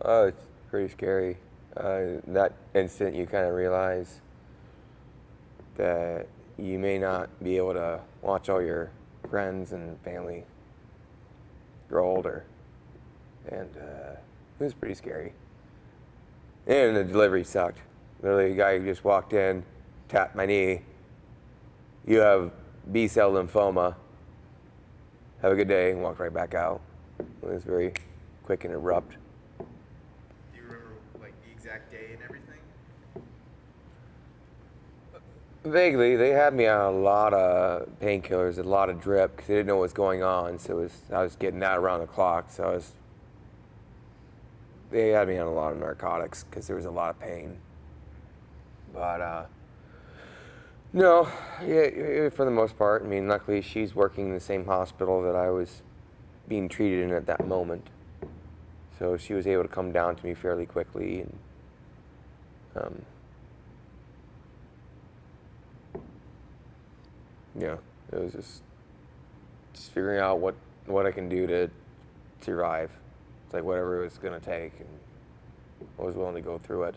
Oh, it's pretty scary. That instant, you kind of realize that you may not be able to watch all your friends and family grow older, and it was pretty scary. And the delivery sucked. Literally, a guy who just walked in, tapped my knee. You have B cell lymphoma. Have a good day, and walked right back out. It was very quick and abrupt. Do you remember like the exact day and everything? Vaguely, they had me on a lot of painkillers, a lot of drip, because they didn't know what was going on. So I was getting that around the clock. They had me on a lot of narcotics because there was a lot of pain. But no, yeah, for the most part. I mean, luckily she's working in the same hospital that I was being treated in at that moment. So she was able to come down to me fairly quickly, and yeah, it was just figuring out what I can do to survive. It's like whatever it was gonna take, and I was willing to go through it.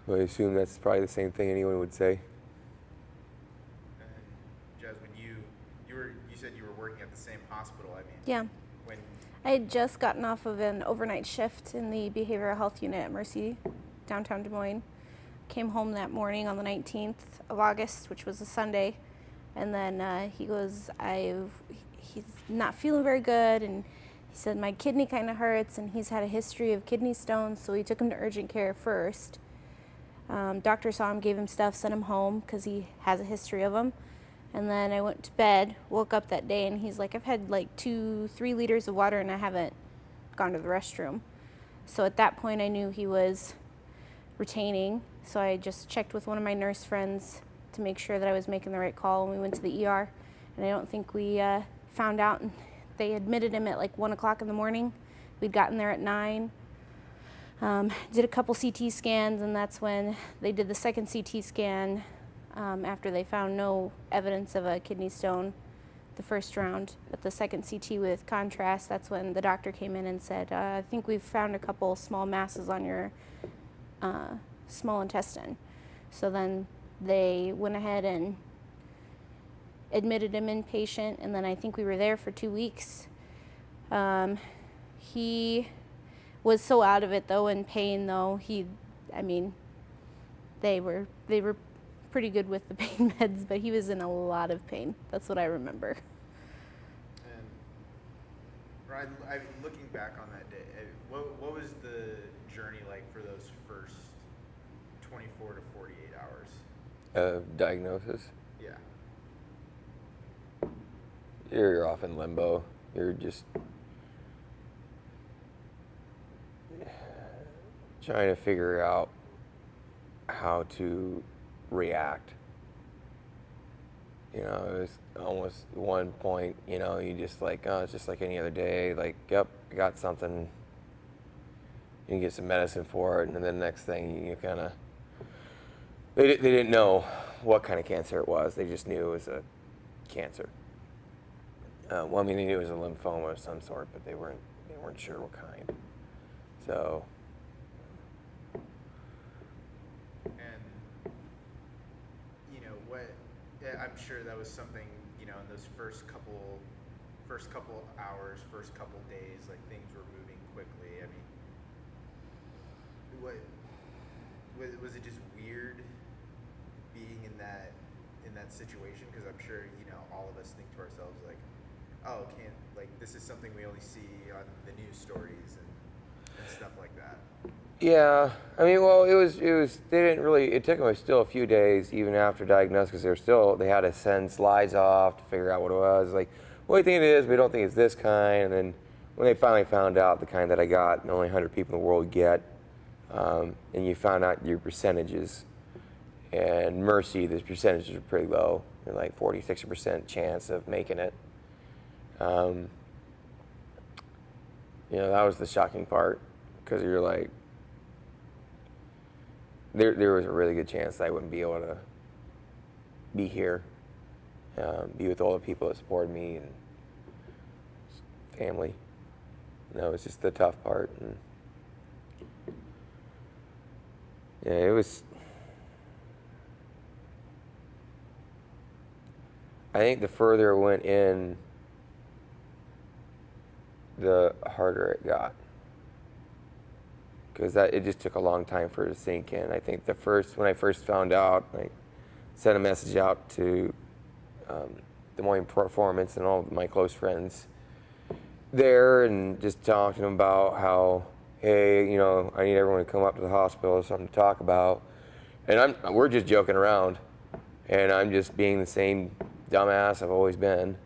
I assume that's probably the same thing anyone would say. And Jazz, when you said you were working at the same hospital. I mean, Yeah. when I had just gotten off of an overnight shift in the behavioral health unit at Mercy, downtown Des Moines. Came home that morning on the 19th of August, which was a Sunday, and then he goes, he's not feeling very good, and he said my kidney kind of hurts, and he's had a history of kidney stones, so he took him to urgent care first. Doctor saw him, gave him stuff, sent him home because he has a history of them. And then I went to bed, woke up that day, and he's like, I've had like 2-3 liters of water and I haven't gone to the restroom. So at that point I knew he was retaining. So I just checked with one of my nurse friends to make sure that I was making the right call, and we went to the ER. And I don't think we found out. And they admitted him at like 1 o'clock in the morning. We'd gotten there at 9. Did a couple CT scans, and that's when they did the second CT scan after they found no evidence of a kidney stone the first round. At the second CT with contrast, that's when the doctor came in and said, I think we've found a couple small masses on your small intestine. So then they went ahead and admitted him inpatient, and then I think we were there for 2 weeks. He was so out of it though, in pain though. They were pretty good with the pain meds, but he was in a lot of pain. That's what I remember. and Ryan, looking back on that day, what was the journey like for those first 24 to 48 hours? Diagnosis. Yeah. You're off in limbo. You're just trying to figure out how to react. You know, it was almost one point, you just like, oh, it's just like any other day. Like, yep, I got something. You can get some medicine for it, and then the next thing you kind of, they didn't know what kind of cancer it was. They just knew it was a cancer. Well, I mean, they knew it was a lymphoma of some sort, but they weren't sure what kind. So, And what? Yeah, I'm sure that was something. In those first couple hours, first couple days, like things were moving quickly. I mean, what was it just weird being in that situation? Because I'm sure all of us think to ourselves like, oh, can't like this is something we only see on the news stories and stuff like that. yeah, I mean, well, they didn't really, it took them still a few days even after diagnosis, because they had to send slides off to figure out what it was. Like, well, we think it is, we don't think it's this kind. And then when they finally found out the kind that I got, and only 100 people in the world get, and you found out your percentages, and Mercy, the percentages are pretty low. They're like 40, 60% chance of making it. That was the shocking part, because you're like, there was a really good chance that I wouldn't be able to be here, be with all the people that supported me and family. That was just the tough part. And yeah, it was. I think the further it went in, the harder it got. Because it just took a long time for it to sink in. I think when I first found out, I sent a message out to Des Moines Performance and all my close friends there, and just talking to them about how, hey, you know, I need everyone to come up to the hospital, something to talk about. And we're just joking around, and I'm just being the same dumbass I've always been,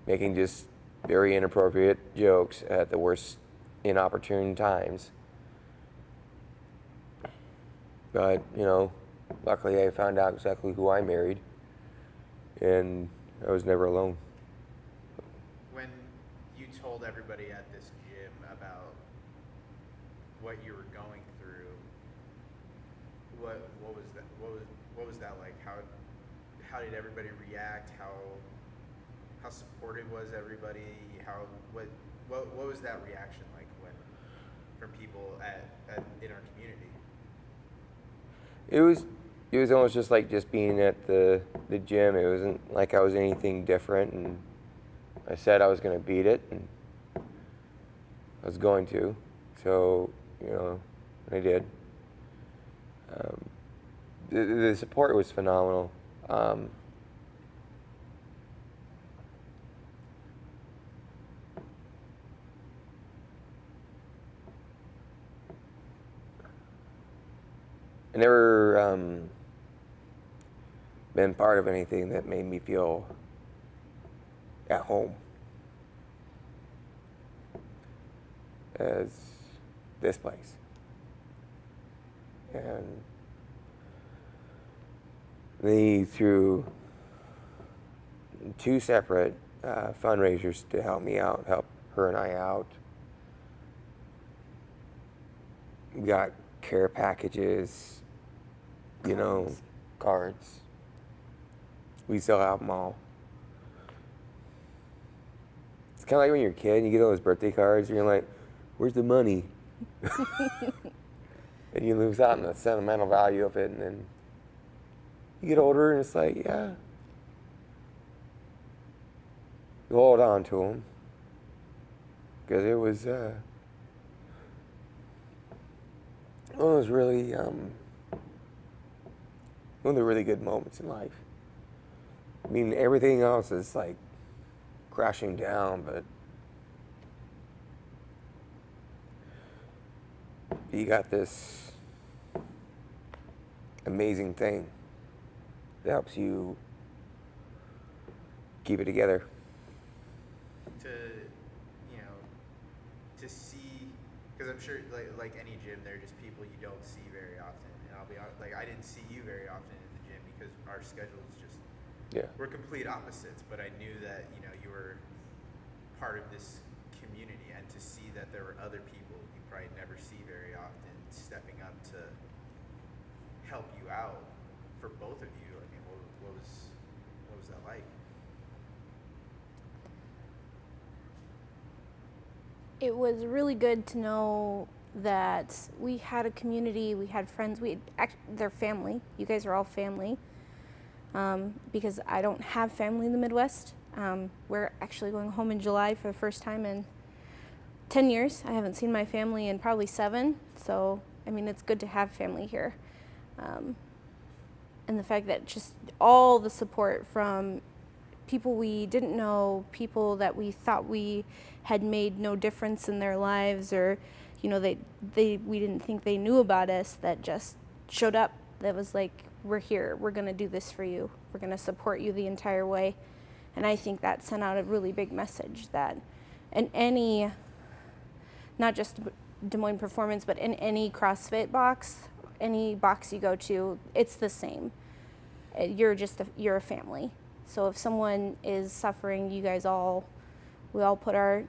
making just very inappropriate jokes at the worst inopportune times. But, you know, luckily I found out exactly who I married, and I was never alone. When you told everybody at this gym about what you were going through, what was that? What was that like? How did everybody react? How supportive was everybody? What was that reaction like from people in our community? It was almost just like just being at the gym. It wasn't like I was anything different, and I said I was going to beat it, and I was going to. So, you know, I did. The support was phenomenal. I never been part of anything that made me feel at home as this place. And they threw 2 separate fundraisers to help me out, help her and I out. We got care packages, you know, cards. We still have them all. It's kind of like when you're a kid and you get all those birthday cards and you're like, where's the money? And you lose out on the sentimental value of it, and then you get older and it's like, yeah. You hold on to them. Because it was one of those really, one of the really good moments in life. I mean, everything else is like crashing down, but you got this amazing thing that helps you keep it together. To see, because I'm sure like any gym, there are just people you don't see very often. And I'll be honest, like I didn't see you very often in the gym because our schedules just were complete opposites. But I knew that you were part of this community, and to see that there were other people you probably never see very often stepping up to help you out for both of you. I mean, what was that like? It was really good to know that we had a community, we had friends, they're family. You guys are all family. Because I don't have family in the Midwest. We're actually going home in July for the first time in 10 years. I haven't seen my family in probably 7. So, I mean, it's good to have family here. And the fact that just all the support from people we didn't know, people that we thought we had made no difference in their lives, or we didn't think they knew about us, that just showed up. That was like, we're here, we're going to do this for you, we're going to support you the entire way. And I think that sent out a really big message that in any, not just Des Moines Performance, but in any CrossFit box, any box you go to, it's the same. You're a family. So if someone is suffering, we all put our,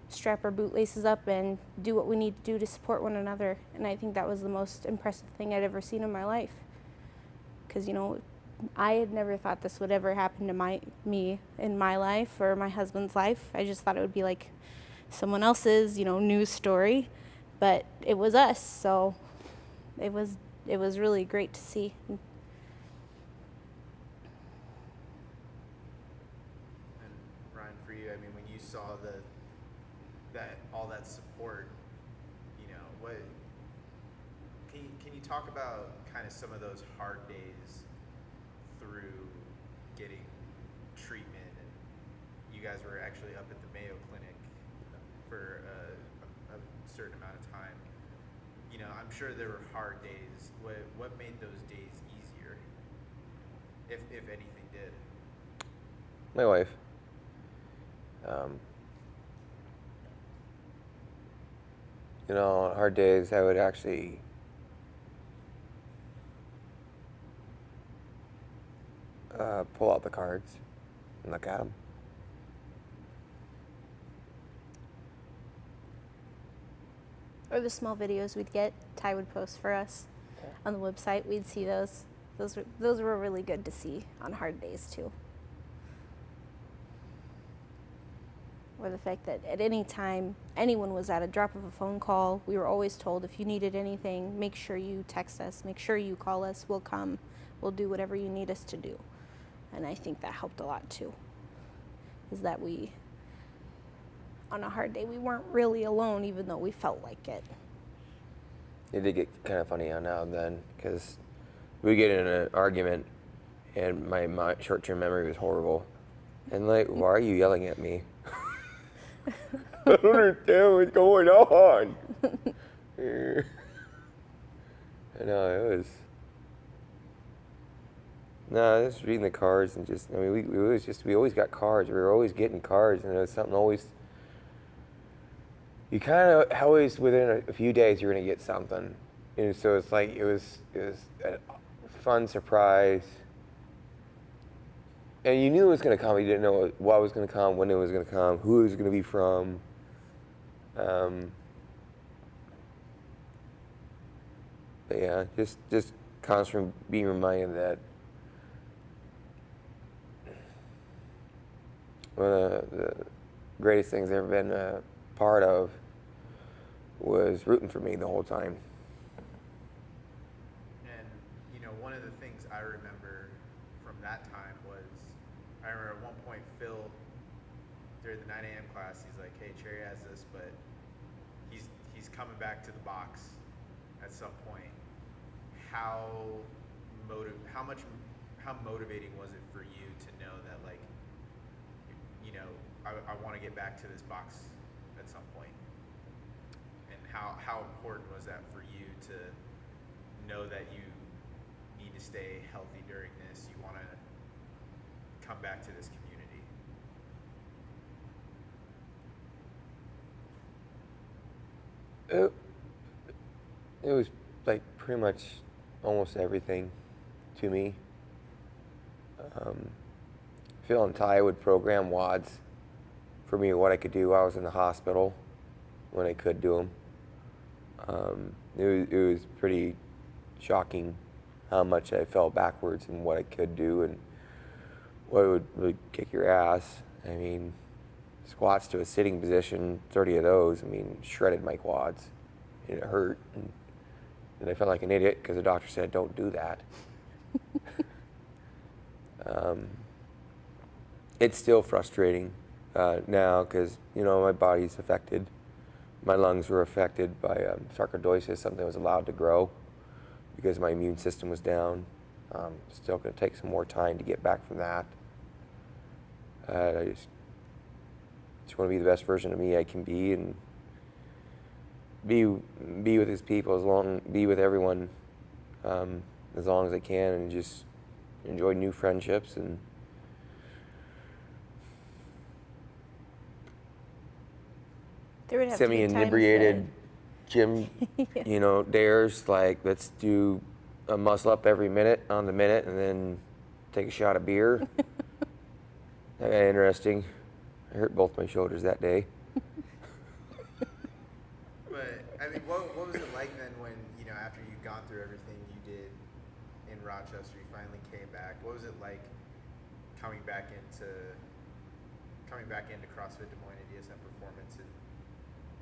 strap our bootlaces up and do what we need to do to support one another. And I think that was the most impressive thing I'd ever seen in my life. Because, I had never thought this would ever happen to me in my life or my husband's life. I just thought it would be like someone else's, news story, but it was us. So it was really great to see. And Ryan, for you, I mean, when you saw all that support, what can you talk about kind of some of those hard days through getting treatment, and you guys were actually up at the Mayo Clinic for a certain amount of time. I'm sure there were hard days. What made those days easier, if anything did? My wife. On hard days, I would actually pull out the cards and look at them. Or the small videos we'd get, Ty would post for us on the website. We'd see those. Those were really good to see on hard days too. Or the fact that at any time anyone was at a drop of a phone call, we were always told if you needed anything, make sure you text us, make sure you call us, we'll come, we'll do whatever you need us to do. And I think that helped a lot too. Is that on a hard day, we weren't really alone, even though we felt like it. It did get kind of funny now and then, because we get in an argument, and my short-term memory was horrible. And why are you yelling at me? I don't understand what's going on. No, it was. No, just reading the cards and just. I mean, we always got cards. We were always getting cards, and it was something always. You kind of always within a few days you're gonna get something, and so it's like it was a fun surprise. And you knew it was going to come. You didn't know what was going to come, when it was going to come, who it was going to be from. But yeah, just constantly being reminded that one of the greatest things I've ever been a part of was rooting for me the whole time. And one of the things I remember from that time was, I remember at one point Phil, during the 9 a.m. class, he's like, "Hey, Cherry has this, but he's coming back to the box at some point." How motivating was it for you to know that, like, I want to get back to this box at some point? And how important was that for you to know that you need to stay healthy during this? You want to come back to this community? It was like pretty much almost everything to me. Phil and Ty would program WODs for me, what I could do while I was in the hospital, when I could do them. It was pretty shocking how much I fell backwards in what I could do and what would really kick your ass. I mean, squats to a sitting position, 30 of those, shredded my quads, and it hurt. And I felt like an idiot because the doctor said, "Don't do that." It's still frustrating now because, my body's affected. My lungs were affected by sarcoidosis, something that was allowed to grow because my immune system was down. Still going to take some more time to get back from that. I just want to be the best version of me I can be, and be with these people be with everyone as long as I can, and just enjoy new friendships and There would have to be times semi-inebriated gym, Yeah. dares, like, let's do a muscle up every minute on the minute and then take a shot of beer. That got interesting. I hurt both my shoulders that day. But what was it like then when, after you'd gone through everything you did in Rochester, you finally came back? What was it like coming back into CrossFit Des Moines and DSM Performance, and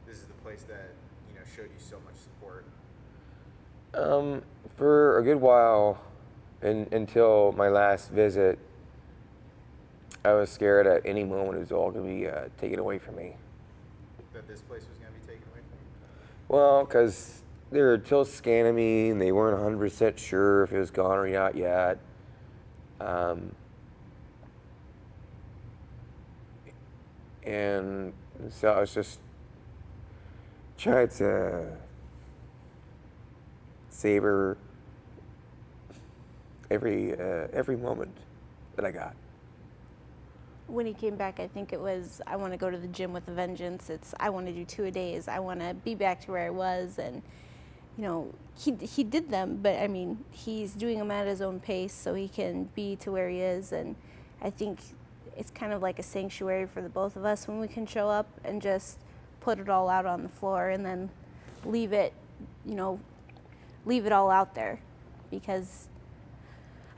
this is the place that, you know, showed you so much support? For a good while, until my last visit, I was scared at any moment it was all going to be taken away from me. That this place was going to be taken away from you? Well, because they were still scanning me and they weren't 100% sure if it was gone or not yet. And so I was just trying to savor every moment that I got. When he came back, I think it was, I want to go to the gym with a vengeance. It's, I want to do 2-a-days. I want to be back to where I was. And, you know, he did them, but I mean, he's doing them at his own pace so he can be to where he is. And I think it's kind of like a sanctuary for the both of us when we can show up and just put it all out on the floor and then leave it, you know, leave it all out there. Because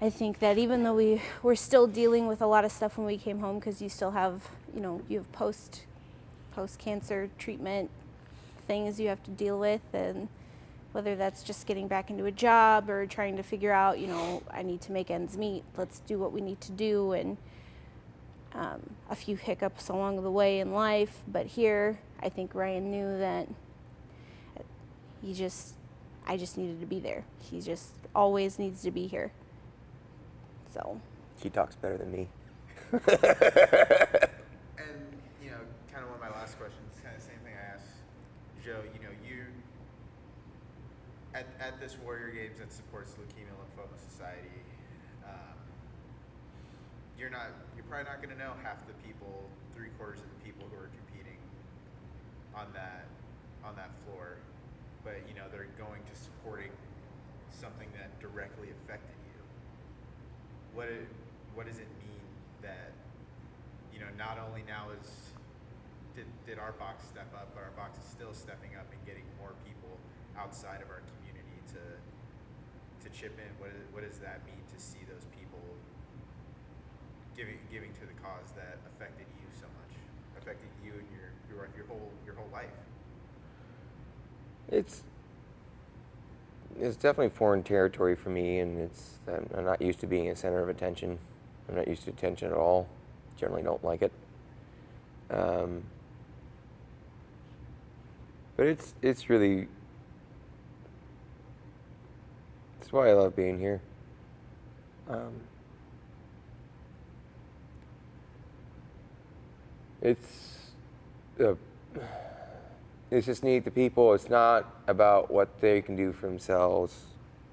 I think that even though we're still dealing with a lot of stuff when we came home, because you still have, you know, you have post-cancer treatment things you have to deal with, and whether that's just getting back into a job or trying to figure out, you know, I need to make ends meet, let's do what we need to do, and a few hiccups along the way in life. But here, I think Ryan knew that I just needed to be there. He just always needs to be here. So. She talks better than me. And, you know, kind of one of my last questions, kind of the same thing I asked Joe. You know, you, at this Warrior Games that supports Leukemia Lymphoma Society, you're probably not going to know half the people, 3/4 of the people who are competing on that floor, but, you know, they're going to supporting something that directly affected you. What does it mean that, you know, not only now did our box step up, but our box is still stepping up and getting more people outside of our community to chip in? What does that mean to see those people giving to the cause that affected you so much, affected you and your whole life? It's definitely foreign territory for me, and I'm not used to being a center of attention. I'm not used to attention at all. Generally don't like it. But it's really, that's why I love being here. It's just neat. The people, it's not about what they can do for themselves.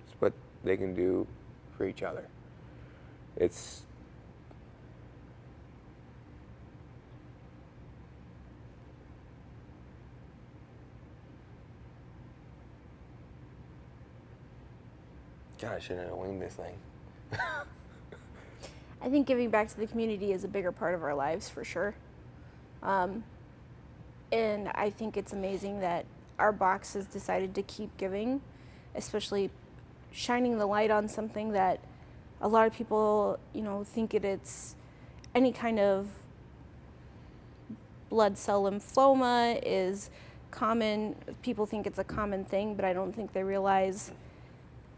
It's what they can do for each other. God, I shouldn't have winged this thing. I think giving back to the community is a bigger part of our lives for sure. And I think it's amazing that our box has decided to keep giving, especially shining the light on something that a lot of people, you know, think it's any kind of blood cell lymphoma is common. People think it's a common thing, but I don't think they realize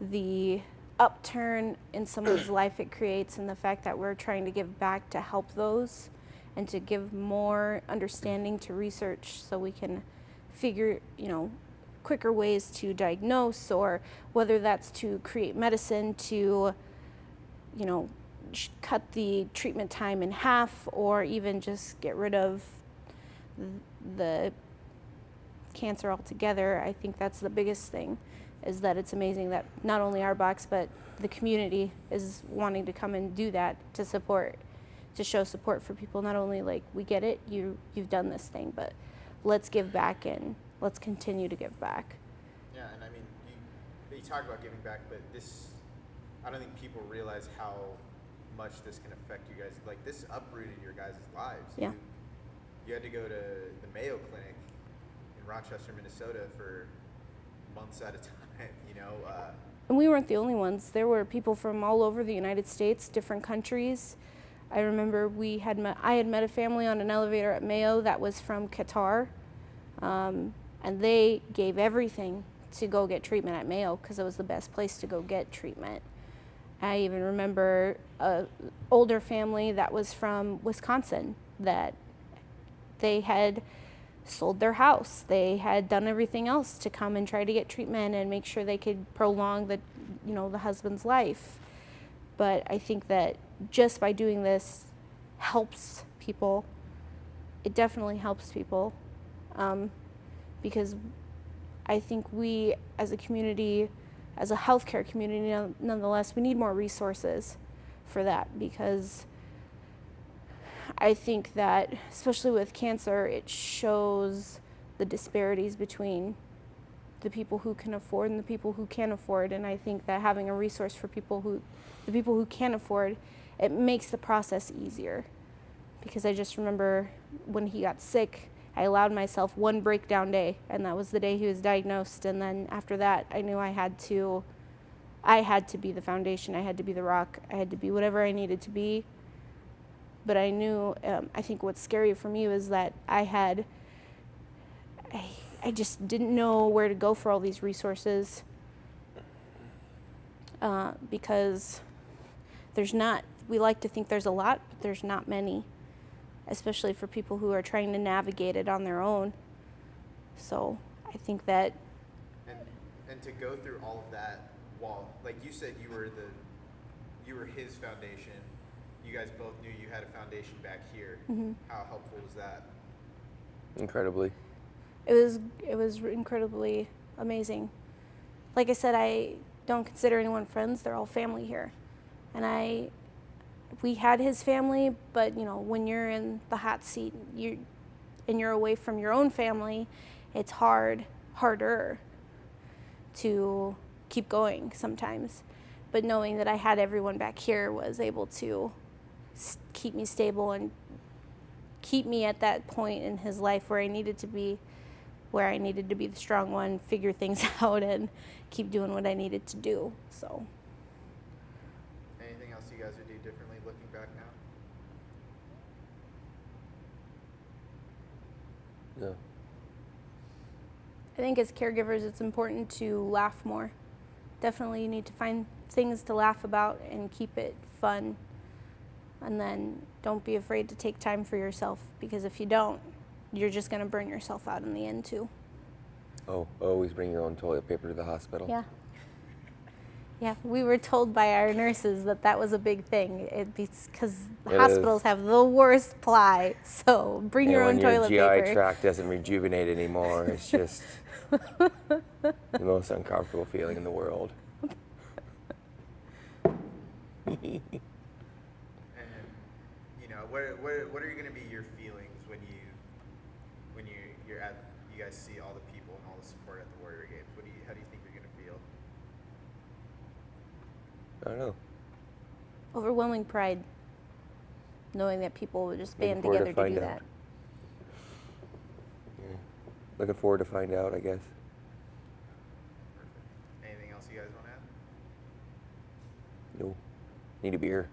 the upturn in someone's life it creates, and the fact that we're trying to give back to help those and to give more understanding to research so we can figure, you know, quicker ways to diagnose, or whether that's to create medicine to, you know, cut the treatment time in half, or even just get rid of the cancer altogether. I think that's the biggest thing, is that it's amazing that not only our box, but the community is wanting to come and do that to support, to show support for people. Not only like, we get it, you've done this thing, but let's give back and let's continue to give back. Yeah, and I mean, you talk about giving back, but this, I don't think people realize how much this can affect you guys. Like, this uprooted your guys' lives. Yeah. You had to go to the Mayo Clinic in Rochester, Minnesota for months at a time, you know. And we weren't the only ones. There were people from all over the United States, different countries. I remember I had met a family on an elevator at Mayo that was from Qatar. And they gave everything to go get treatment at Mayo because it was the best place to go get treatment. I even remember a older family that was from Wisconsin that they had sold their house. They had done everything else to come and try to get treatment and make sure they could prolong the husband's life. But I think that just by doing this helps people. It definitely helps people, because I think we as a community, as a healthcare community nonetheless, we need more resources for that, because I think that, especially with cancer, it shows the disparities between the people who can afford and the people who can't afford. And I think that having a resource for the people who can't afford, it makes the process easier. Because I just remember when he got sick, I allowed myself one breakdown day, and that was the day he was diagnosed. And then after that, I knew I had to be the foundation. I had to be the rock. I had to be whatever I needed to be. But I knew, I think what's scary for me was that I just didn't know where to go for all these resources, because we like to think there's a lot, but there's not many, especially for people who are trying to navigate it on their own. So I think that... And to go through all of that while, like you said, you were his foundation. You guys both knew you had a foundation back here. Mm-hmm. How helpful was that? Incredibly. It was incredibly amazing. Like I said, I don't consider anyone friends. They're all family here. And we had his family, but when you're in the hot seat, you're away from your own family, it's harder to keep going sometimes. But knowing that I had everyone back here was able to keep me stable and keep me at that point in his life where I needed to be the strong one, figure things out, and keep doing what I needed to do. So. Anything else you guys would do differently looking back now? No. I think as caregivers, it's important to laugh more. Definitely you need to find things to laugh about and keep it fun. And then don't be afraid to take time for yourself, because if you don't, you're just going to burn yourself out in the end too. Oh, always bring your own toilet paper to the hospital. Yeah. Yeah, we were told by our nurses that was a big thing. Because hospitals have the worst ply, so bring your own toilet paper. When your GI tract doesn't rejuvenate anymore, it's just the most uncomfortable feeling in the world. What are going to be your feelings when you guys see all the people and all the support at the Warrior Games? How do you think you're going to feel? I don't know. Overwhelming pride, knowing that people would just band together to do that. Yeah. Looking forward to find out, I guess. Perfect. Anything else you guys want to add? No. Need a beer.